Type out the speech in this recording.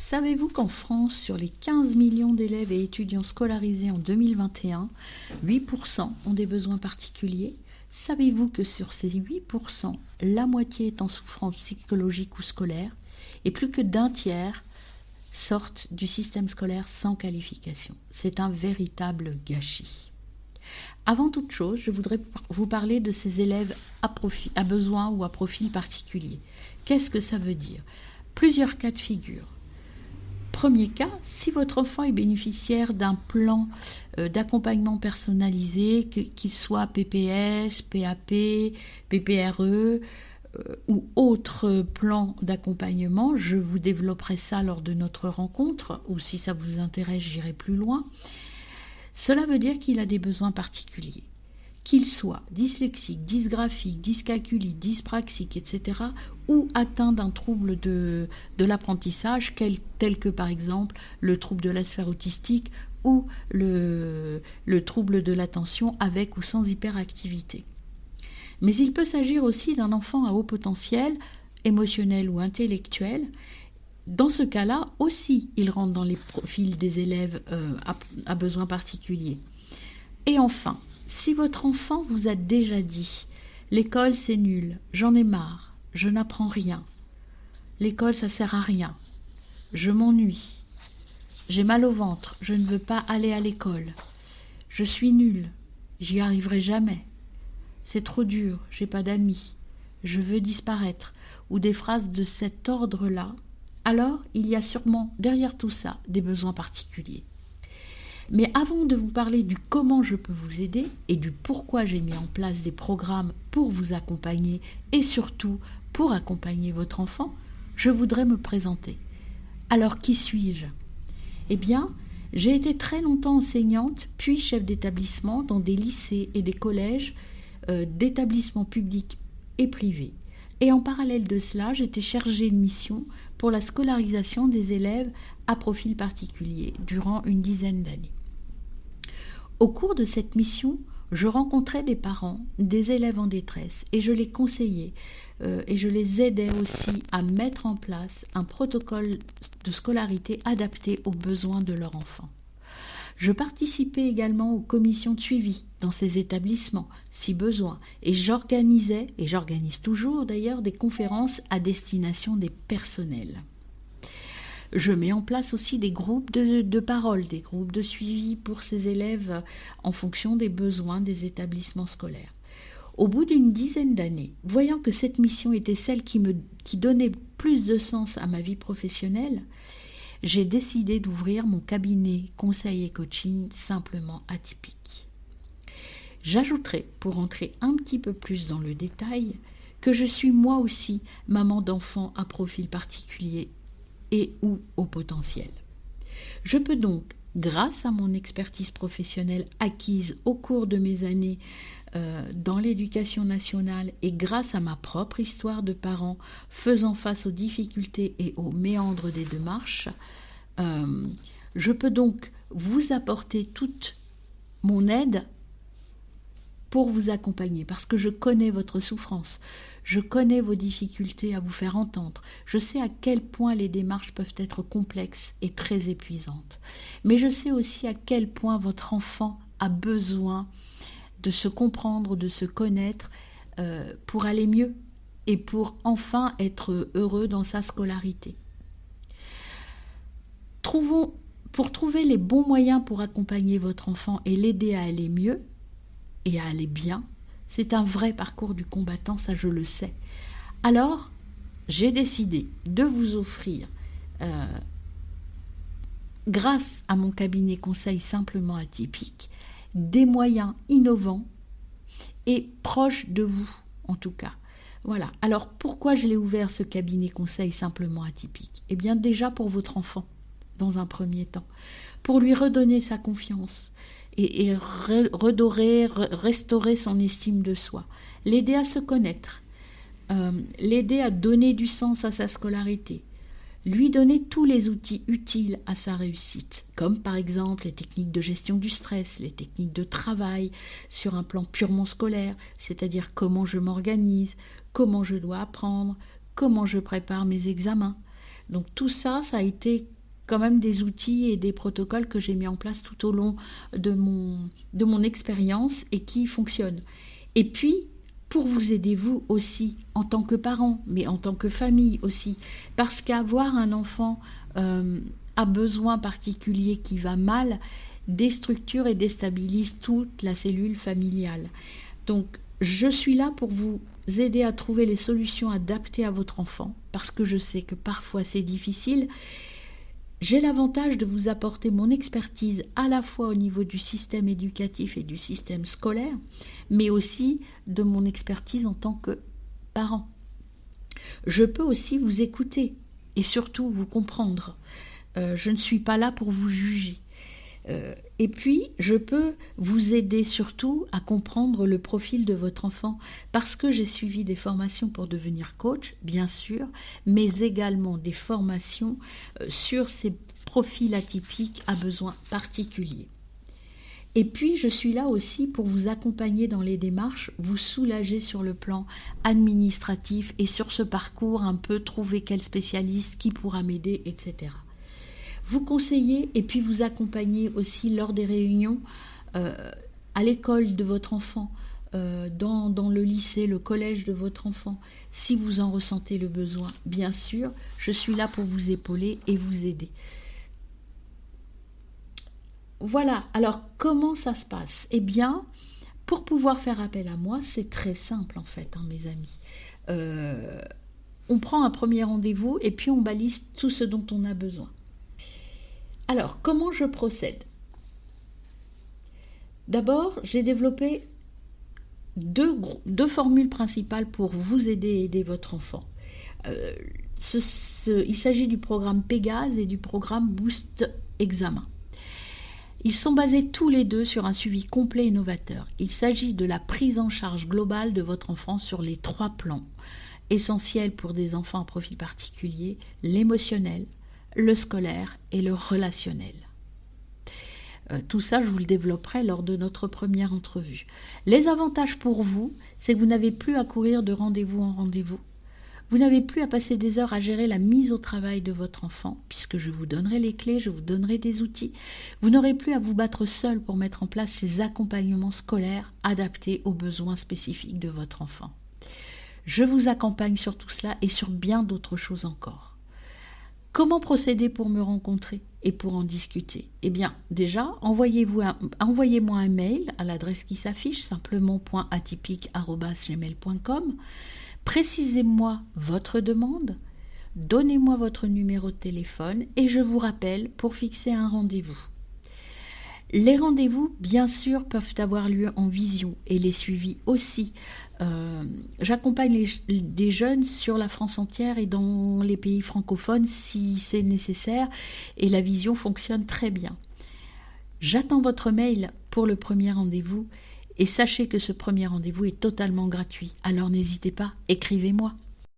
Savez-vous qu'en France, sur les 15 millions d'élèves et étudiants scolarisés en 2021, 8% ont des besoins particuliers? Savez-vous que sur ces 8%, la moitié est en souffrance psychologique ou scolaire et plus que d'un tiers sortent du système scolaire sans qualification? C'est un véritable gâchis. Avant toute chose, je voudrais vous parler de ces élèves à besoin ou à profil particulier. Qu'est-ce que ça veut dire? Plusieurs cas de figure. Premier cas, si votre enfant est bénéficiaire d'un plan d'accompagnement personnalisé, qu'il soit PPS, PAP, PPRE ou autre plan d'accompagnement, je vous développerai ça lors de notre rencontre, ou si ça vous intéresse, j'irai plus loin. Cela veut dire qu'il a des besoins particuliers. Qu'il soit dyslexique, dysgraphique, dyscalculique, dyspraxique, etc., ou atteint d'un trouble de l'apprentissage, tel que par exemple le trouble de la sphère autistique ou le trouble de l'attention avec ou sans hyperactivité. Mais il peut s'agir aussi d'un enfant à haut potentiel, émotionnel ou intellectuel. Dans ce cas-là, aussi, il rentre dans les profils des élèves à besoins particuliers. Et enfin, si votre enfant vous a déjà dit « l'école c'est nul, j'en ai marre, je n'apprends rien, l'école ça sert à rien, je m'ennuie, j'ai mal au ventre, je ne veux pas aller à l'école, je suis nul, j'y arriverai jamais, c'est trop dur, j'ai pas d'amis, je veux disparaître » ou des phrases de cet ordre-là, alors il y a sûrement derrière tout ça des besoins particuliers. Mais avant de vous parler du comment je peux vous aider et du pourquoi j'ai mis en place des programmes pour vous accompagner et surtout pour accompagner votre enfant, je voudrais me présenter. Alors qui suis-je? Eh bien, j'ai été très longtemps enseignante puis chef d'établissement dans des lycées et des collèges d'établissements publics et privés. Et en parallèle de cela, j'étais chargée de mission pour la scolarisation des élèves à profil particulier durant une dizaine d'années. Au cours de cette mission, je rencontrais des parents, des élèves en détresse et je les conseillais et je les aidais aussi à mettre en place un protocole de scolarité adapté aux besoins de leur enfant. Je participais également aux commissions de suivi dans ces établissements, si besoin, et j'organisais, et j'organise toujours d'ailleurs, des conférences à destination des personnels. Je mets en place aussi des groupes de parole, des groupes de suivi pour ces élèves en fonction des besoins des établissements scolaires. Au bout d'une dizaine d'années, voyant que cette mission était celle qui donnait plus de sens à ma vie professionnelle, j'ai décidé d'ouvrir mon cabinet conseil et coaching simplement atypique. J'ajouterai, pour entrer un petit peu plus dans le détail, que je suis moi aussi maman d'enfants à profil particulier et ou au potentiel. Je peux donc, grâce à mon expertise professionnelle acquise au cours de mes années dans l'éducation nationale et grâce à ma propre histoire de parents faisant face aux difficultés et aux méandres des démarches, je peux donc vous apporter toute mon aide pour vous accompagner, parce que je connais votre souffrance, je connais vos difficultés à vous faire entendre, je sais à quel point les démarches peuvent être complexes et très épuisantes, mais je sais aussi à quel point votre enfant a besoin de se comprendre, de se connaître pour aller mieux et pour enfin être heureux dans sa scolarité. Pour trouver les bons moyens pour accompagner votre enfant et l'aider à aller mieux et à aller bien, c'est un vrai parcours du combattant, ça je le sais. Alors, j'ai décidé de vous offrir, grâce à mon cabinet conseil simplement atypique, des moyens innovants et proches de vous, en tout cas. Voilà. Alors, pourquoi je l'ai ouvert, ce cabinet conseil simplement atypique? Eh bien, déjà pour votre enfant, dans un premier temps, pour lui redonner sa confiance et restaurer son estime de soi, l'aider à se connaître, l'aider à donner du sens à sa scolarité, lui donner tous les outils utiles à sa réussite, comme par exemple les techniques de gestion du stress, les techniques de travail sur un plan purement scolaire, c'est-à-dire comment je m'organise, comment je dois apprendre, comment je prépare mes examens. Donc tout ça, ça a été quand même des outils et des protocoles que j'ai mis en place tout au long de mon expérience et qui fonctionnent. Et puis, pour vous aider vous aussi, en tant que parent, mais en tant que famille aussi, parce qu'avoir un enfant à besoin particulier qui va mal, déstructure et déstabilise toute la cellule familiale. Donc, je suis là pour vous aider à trouver les solutions adaptées à votre enfant, parce que je sais que parfois c'est difficile. J'ai l'avantage de vous apporter mon expertise à la fois au niveau du système éducatif et du système scolaire, mais aussi de mon expertise en tant que parent. Je peux aussi vous écouter et surtout vous comprendre. Je ne suis pas là pour vous juger. Et puis, je peux vous aider surtout à comprendre le profil de votre enfant parce que j'ai suivi des formations pour devenir coach, bien sûr, mais également des formations sur ces profils atypiques à besoins particuliers. Et puis, je suis là aussi pour vous accompagner dans les démarches, vous soulager sur le plan administratif et sur ce parcours un peu trouver quel spécialiste qui pourra m'aider, etc. Vous conseiller et puis vous accompagner aussi lors des réunions à l'école de votre enfant, dans le lycée, le collège de votre enfant, si vous en ressentez le besoin. Bien sûr, je suis là pour vous épauler et vous aider. Voilà, alors comment ça se passe ? Eh bien, pour pouvoir faire appel à moi, c'est très simple en fait, mes amis. On prend un premier rendez-vous et puis on balise tout ce dont on a besoin. Alors, comment je procède ? D'abord, j'ai développé deux formules principales pour vous aider et aider votre enfant. Il s'agit du programme Pégase et du programme Boost Examen. Ils sont basés tous les deux sur un suivi complet et novateur. Il s'agit de la prise en charge globale de votre enfant sur les 3 plans, essentiels pour des enfants à profil particulier, l'émotionnel, le scolaire et le relationnel. Tout ça, je vous le développerai lors de notre première entrevue. Les avantages pour vous, c'est que vous n'avez plus à courir de rendez-vous en rendez-vous. Vous n'avez plus à passer des heures à gérer la mise au travail de votre enfant, puisque je vous donnerai les clés, je vous donnerai des outils. Vous n'aurez plus à vous battre seul pour mettre en place ces accompagnements scolaires adaptés aux besoins spécifiques de votre enfant. Je vous accompagne sur tout cela et sur bien d'autres choses encore. Comment procéder pour me rencontrer et pour en discuter ? Eh bien, déjà, envoyez-moi un mail à l'adresse qui s'affiche, simplement.atypique@gmail.com. Précisez-moi votre demande, donnez-moi votre numéro de téléphone et je vous rappelle pour fixer un rendez-vous. Les rendez-vous, bien sûr, peuvent avoir lieu en visio et les suivis aussi. J'accompagne des jeunes sur la France entière et dans les pays francophones si c'est nécessaire et la visio fonctionne très bien. J'attends votre mail pour le premier rendez-vous et sachez que ce premier rendez-vous est totalement gratuit. Alors n'hésitez pas, écrivez-moi.